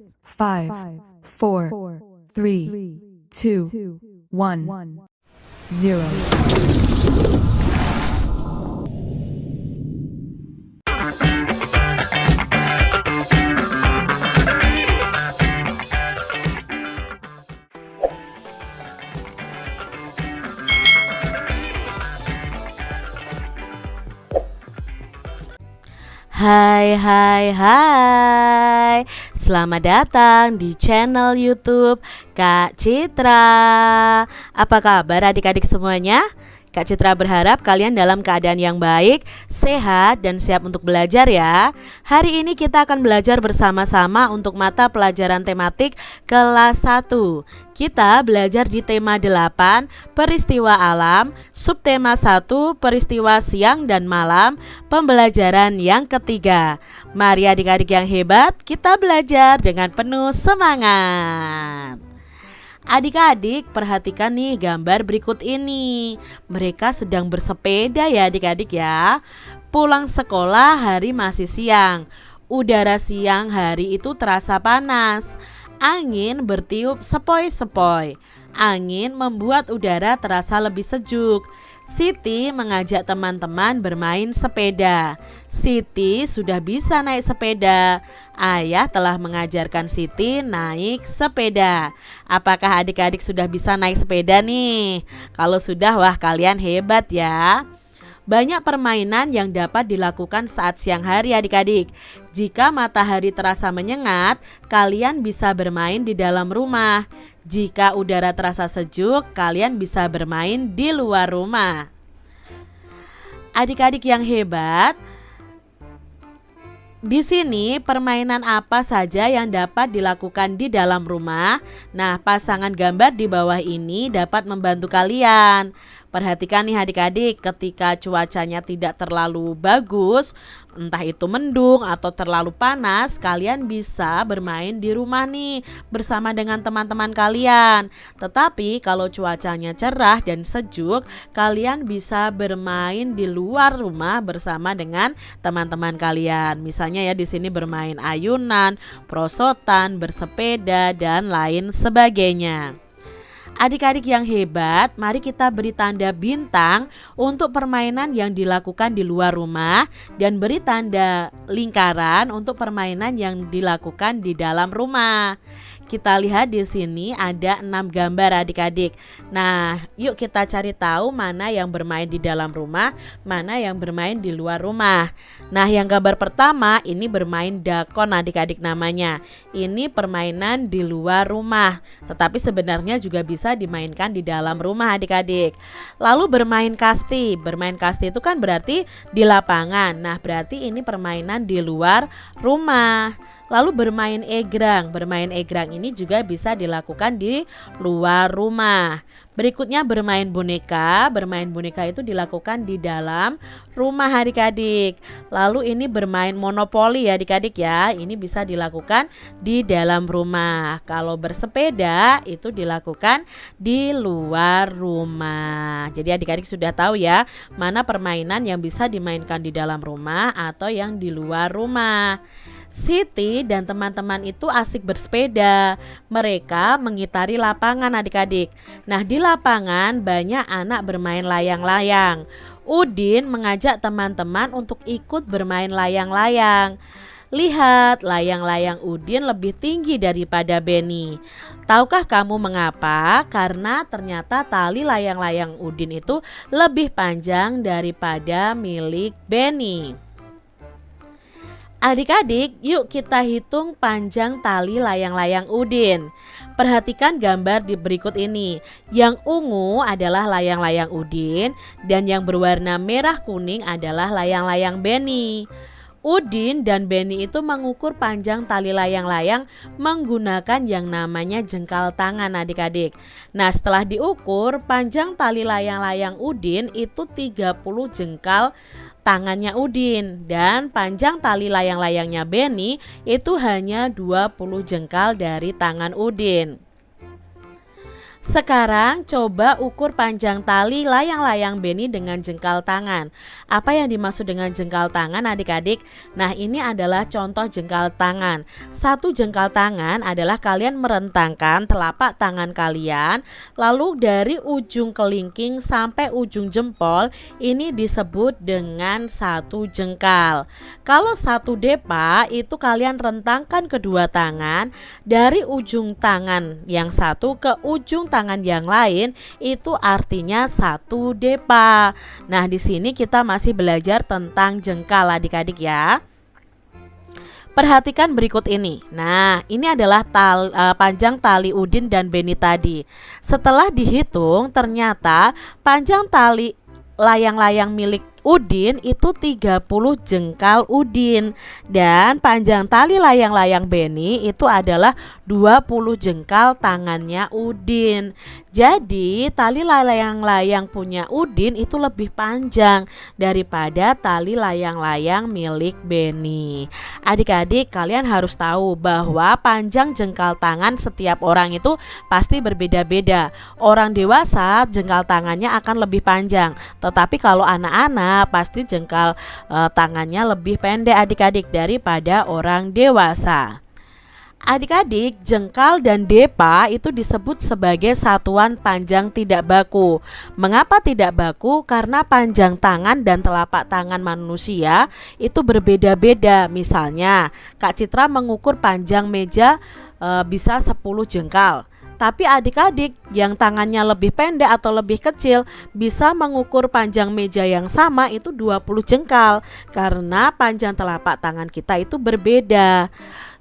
5, 4, 3, 2, 1, 0. Hai, selamat datang di channel YouTube Kak Citra. Apa kabar adik-adik semuanya? Kak Citra berharap kalian dalam keadaan yang baik, sehat, dan siap untuk belajar ya. Hari ini kita akan belajar bersama-sama untuk mata pelajaran tematik kelas 1. Kita belajar di tema 8, peristiwa alam, subtema 1, peristiwa siang dan malam, pembelajaran yang ketiga. Mari adik-adik yang hebat, kita belajar dengan penuh semangat. Adik-adik, perhatikan nih gambar berikut ini. Mereka sedang bersepeda ya adik-adik ya. Pulang sekolah hari masih siang. Udara siang hari itu terasa panas. Angin bertiup sepoi-sepoi. Angin membuat udara terasa lebih sejuk. Siti mengajak teman-teman bermain sepeda. Siti sudah bisa naik sepeda. Ayah telah mengajarkan Siti naik sepeda. Apakah adik-adik sudah bisa naik sepeda nih? Kalau sudah, wah kalian hebat ya. Banyak permainan yang dapat dilakukan saat siang hari adik-adik. Jika matahari terasa menyengat, kalian bisa bermain di dalam rumah. Jika udara terasa sejuk, kalian bisa bermain di luar rumah. Adik-adik yang hebat, di sini permainan apa saja yang dapat dilakukan di dalam rumah? Nah, pasangan gambar di bawah ini dapat membantu kalian. Perhatikan nih adik-adik, ketika cuacanya tidak terlalu bagus, entah itu mendung atau terlalu panas, kalian bisa bermain di rumah nih bersama dengan teman-teman kalian. Tetapi kalau cuacanya cerah dan sejuk, kalian bisa bermain di luar rumah bersama dengan teman-teman kalian. Misalnya ya di sini bermain ayunan, prosotan, bersepeda dan lain sebagainya. Adik-adik yang hebat, mari kita beri tanda bintang untuk permainan yang dilakukan di luar rumah dan beri tanda lingkaran untuk permainan yang dilakukan di dalam rumah. Kita lihat di sini ada 6 gambar adik-adik. Nah, yuk kita cari tahu mana yang bermain di dalam rumah, mana yang bermain di luar rumah. Nah, yang gambar pertama ini bermain dakon adik-adik namanya. Ini permainan di luar rumah, tetapi sebenarnya juga bisa dimainkan di dalam rumah adik-adik. Lalu bermain kasti. Bermain kasti itu kan berarti di lapangan. Nah, berarti ini permainan di luar rumah. Lalu bermain egrang. Bermain egrang ini juga bisa dilakukan di luar rumah. Berikutnya bermain boneka. Bermain boneka itu dilakukan di dalam rumah adik-adik. Lalu ini bermain monopoli ya adik-adik ya. Ini bisa dilakukan di dalam rumah. Kalau bersepeda itu dilakukan di luar rumah. Jadi adik-adik sudah tahu ya, mana permainan yang bisa dimainkan di dalam rumah atau yang di luar rumah. Siti dan teman-teman itu asik bersepeda. Mereka mengitari lapangan adik-adik. Nah, di lapangan banyak anak bermain layang-layang. Udin mengajak teman-teman untuk ikut bermain layang-layang. Lihat, layang-layang Udin lebih tinggi daripada Beni. Tahukah kamu mengapa? Karena ternyata tali layang-layang Udin itu lebih panjang daripada milik Beni. Adik-adik, yuk kita hitung panjang tali layang-layang Udin. Perhatikan gambar di berikut ini. Yang ungu adalah layang-layang Udin dan yang berwarna merah kuning adalah layang-layang Beni. Udin dan Beni itu mengukur panjang tali layang-layang menggunakan yang namanya jengkal tangan adik-adik. Nah, setelah diukur, panjang tali layang-layang Udin itu 30 jengkal tangannya Udin dan panjang tali layang-layangnya Beni itu hanya 20 jengkal dari tangan Udin. Sekarang coba ukur panjang tali layang-layang Beni dengan jengkal tangan. Apa yang dimaksud dengan jengkal tangan adik-adik? Nah, ini adalah contoh jengkal tangan. Satu jengkal tangan adalah kalian merentangkan telapak tangan kalian, lalu dari ujung kelingking sampai ujung jempol ini disebut dengan satu jengkal. Kalau satu depa itu kalian rentangkan kedua tangan dari ujung tangan yang satu ke ujung tangan yang lain, itu artinya satu depa. Nah, di sini kita masih belajar tentang jengkal adik-adik ya. Perhatikan berikut ini. Nah, ini adalah panjang tali Udin dan Beni tadi. Setelah dihitung, ternyata panjang tali layang-layang milik Udin itu 30 jengkal Udin, dan panjang tali layang-layang Beni itu adalah 20 jengkal tangannya Udin. Jadi tali layang-layang punya Udin itu lebih panjang daripada tali layang-layang milik Beni. Adik-adik, kalian harus tahu bahwa panjang jengkal tangan setiap orang itu pasti berbeda-beda. Orang dewasa jengkal tangannya akan lebih panjang, tetapi kalau anak-anak pasti jengkal tangannya lebih pendek adik-adik daripada orang dewasa. Adik-adik, jengkal dan depa itu disebut sebagai satuan panjang tidak baku. Mengapa tidak baku? Karena panjang tangan dan telapak tangan manusia itu berbeda-beda. Misalnya, Kak Citra mengukur panjang meja bisa 10 jengkal. Tapi adik-adik yang tangannya lebih pendek atau lebih kecil bisa mengukur panjang meja yang sama itu 20 jengkal, karena panjang telapak tangan kita itu berbeda.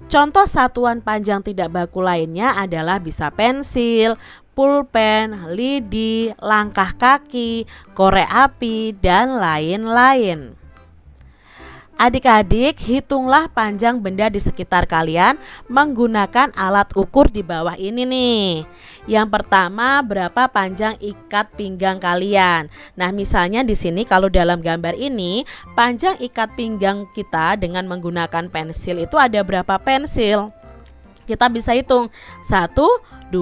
Contoh satuan panjang tidak baku lainnya adalah bisa pensil, pulpen, lidi, langkah kaki, korek api, dan lain-lain. Adik-adik, hitunglah panjang benda di sekitar kalian menggunakan alat ukur di bawah ini nih. Yang pertama, berapa panjang ikat pinggang kalian. Nah, misalnya di sini kalau dalam gambar ini, panjang ikat pinggang kita dengan menggunakan pensil itu ada berapa pensil? Kita bisa hitung 1, 2,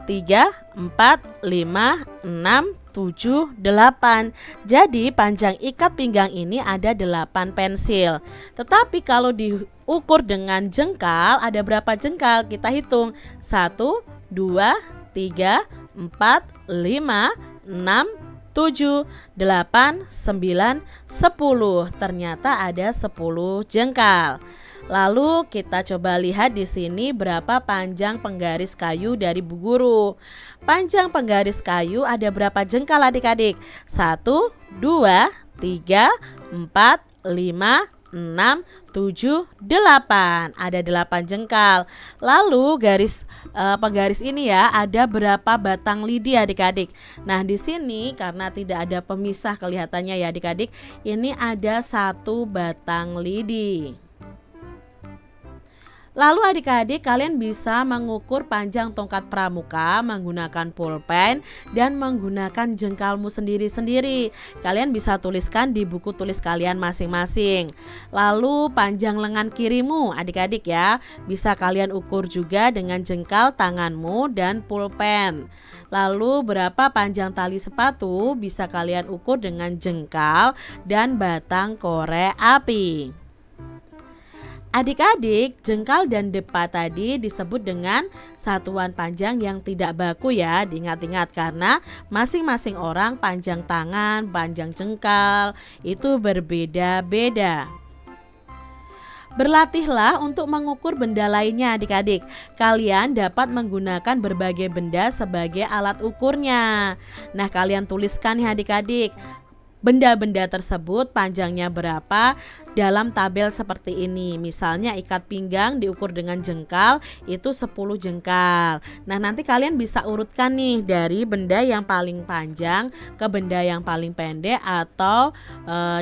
3, 4, 5, 6, 7, 8. Jadi panjang ikat pinggang ini ada 8 pensil. Tetapi kalau diukur dengan jengkal, ada berapa jengkal? Kita hitung 1, 2, 3, 4, 5, 6, 7, 8, 9, 10. Ternyata ada 10 jengkal. Lalu kita coba lihat di sini berapa panjang penggaris kayu dari Bu Guru. Panjang penggaris kayu ada berapa jengkal adik-adik? 1, 2, 3, 4, 5, 6, 7, 8. Ada 8 jengkal. Lalu penggaris ini ya, ada berapa batang lidi adik-adik? Nah, di sini karena tidak ada pemisah kelihatannya ya adik-adik, ini ada 1 batang lidi. Lalu adik-adik, kalian bisa mengukur panjang tongkat pramuka menggunakan pulpen dan menggunakan jengkalmu sendiri-sendiri. Kalian bisa tuliskan di buku tulis kalian masing-masing. Lalu panjang lengan kirimu adik-adik ya, bisa kalian ukur juga dengan jengkal tanganmu dan pulpen. Lalu berapa panjang tali sepatu bisa kalian ukur dengan jengkal dan batang korek api. Adik-adik, jengkal dan depa tadi disebut dengan satuan panjang yang tidak baku ya. Diingat-ingat karena masing-masing orang panjang tangan, panjang jengkal itu berbeda-beda. Berlatihlah untuk mengukur benda lainnya adik-adik. Kalian dapat menggunakan berbagai benda sebagai alat ukurnya. Nah, kalian tuliskan nih adik-adik, benda-benda tersebut panjangnya berapa dalam tabel seperti ini. Misalnya ikat pinggang diukur dengan jengkal itu 10 jengkal. Nah, nanti kalian bisa urutkan nih dari benda yang paling panjang ke benda yang paling pendek, atau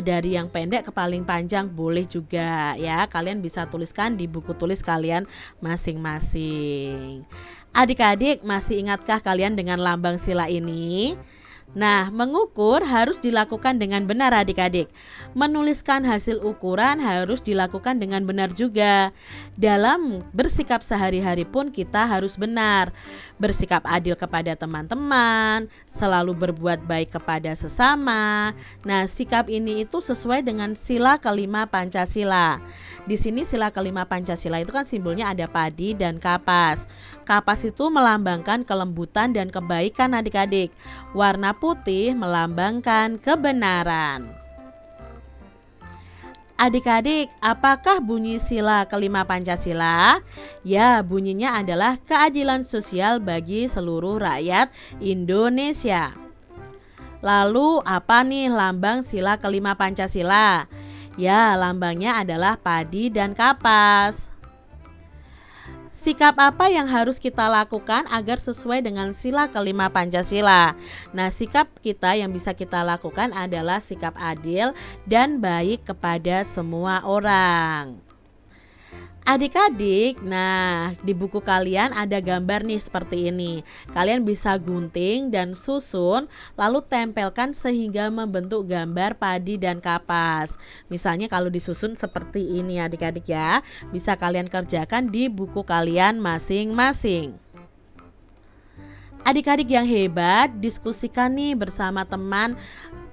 dari yang pendek ke paling panjang boleh juga ya. Kalian bisa tuliskan di buku tulis kalian masing-masing. Adik-adik, masih ingatkah kalian dengan lambang sila ini? Nah, mengukur harus dilakukan dengan benar adik-adik. Menuliskan hasil ukuran harus dilakukan dengan benar juga. Dalam bersikap sehari-hari pun kita harus benar. Bersikap adil kepada teman-teman, selalu berbuat baik kepada sesama. Nah, sikap ini itu sesuai dengan sila kelima Pancasila. Di sini sila kelima Pancasila itu kan simbolnya ada padi dan kapas. Kapas itu melambangkan kelembutan dan kebaikan adik-adik. Warna putih melambangkan kebenaran. Adik-adik, apakah bunyi sila kelima Pancasila? Ya, bunyinya adalah keadilan sosial bagi seluruh rakyat Indonesia. Lalu apa nih lambang sila kelima Pancasila? Ya, lambangnya adalah padi dan kapas. Sikap apa yang harus kita lakukan agar sesuai dengan sila kelima Pancasila? Nah, sikap kita yang bisa kita lakukan adalah sikap adil dan baik kepada semua orang. Adik-adik, nah di buku kalian ada gambar nih seperti ini. Kalian bisa gunting dan susun lalu tempelkan sehingga membentuk gambar padi dan kapas. Misalnya kalau disusun seperti ini adik-adik ya, bisa kalian kerjakan di buku kalian masing-masing. Adik-adik yang hebat, diskusikan nih bersama teman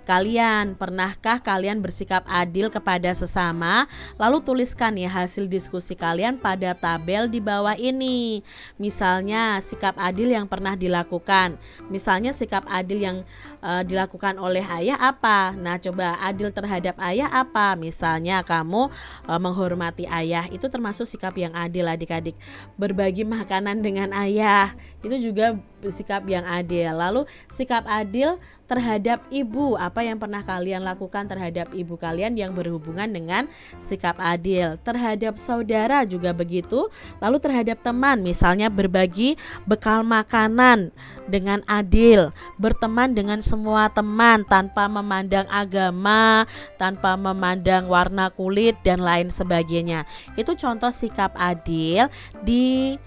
kalian. Pernahkah kalian bersikap adil kepada sesama? Lalu tuliskan ya hasil diskusi kalian pada tabel di bawah ini. Misalnya sikap adil yang pernah dilakukan. Misalnya sikap adil yang dilakukan oleh ayah apa? Nah, coba adil terhadap ayah apa? Misalnya kamu menghormati ayah, itu termasuk sikap yang adil adik-adik. Berbagi makanan dengan ayah, itu juga sikap yang adil. Lalu sikap adil terhadap ibu, apa yang pernah kalian lakukan terhadap ibu kalian yang berhubungan dengan sikap adil. Terhadap saudara juga begitu. Lalu terhadap teman, misalnya berbagi bekal makanan dengan adil, berteman dengan semua teman tanpa memandang agama, tanpa memandang warna kulit dan lain sebagainya. Itu contoh sikap adil di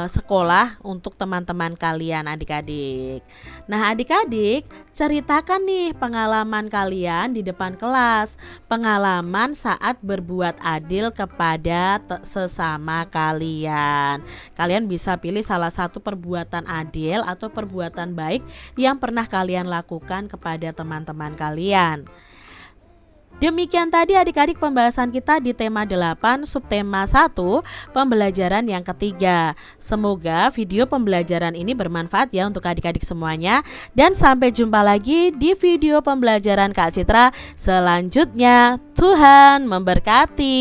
sekolah untuk teman-teman kalian adik-adik. Nah adik-adik, ceritakan nih pengalaman kalian di depan kelas, pengalaman saat berbuat adil kepada sesama kalian. Kalian bisa pilih salah satu perbuatan adil atau perbuatan baik yang pernah kalian lakukan kepada teman-teman kalian. Demikian tadi adik-adik pembahasan kita di tema 8 subtema 1 pembelajaran yang ketiga. Semoga video pembelajaran ini bermanfaat ya untuk adik-adik semuanya. Dan sampai jumpa lagi di video pembelajaran Kak Citra selanjutnya. Tuhan memberkati.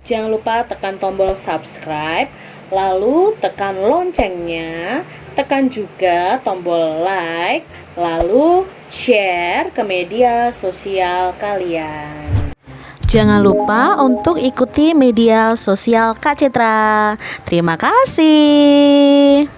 Jangan lupa tekan tombol subscribe, lalu tekan loncengnya, tekan juga tombol like, lalu share ke media sosial kalian. Jangan lupa untuk ikuti media sosial Kak Citra. Terima kasih.